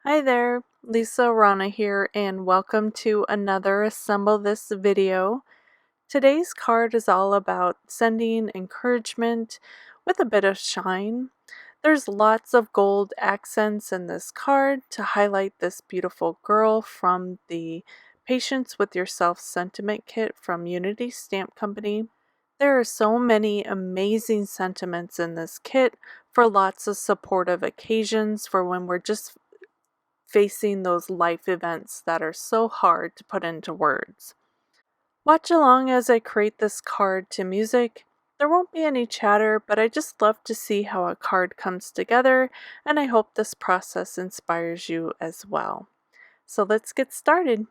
Hi there, Lisa Rana here, and welcome to another Assemble This video. Today's card is all about sending encouragement with a bit of shine. There's lots of gold accents in this card to highlight this beautiful girl from the Patience with Yourself sentiment kit from Unity Stamp Company. There are so many amazing sentiments in this kit for lots of supportive occasions for when we're just facing those life events that are so hard to put into words. Watch along as I create this card to music. There won't be any chatter, but I just love to see how a card comes together, and I hope this process inspires you as well. So let's get started.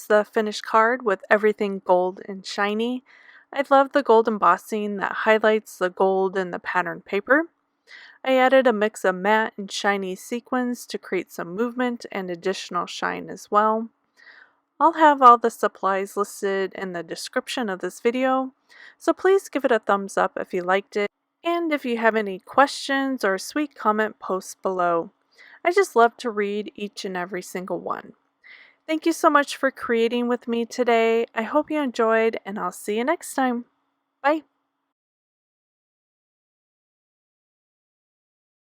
The finished card with everything gold and shiny. I love the gold embossing that highlights the gold in the patterned paper. I added a mix of matte and shiny sequins to create some movement and additional shine as well. I'll have all the supplies listed in the description of this video, so please give it a thumbs up if you liked it. And if you have any questions or sweet comment, post below. I just love to read each and every single one. Thank you so much for creating with me today. I hope you enjoyed, and I'll see you next time. Bye.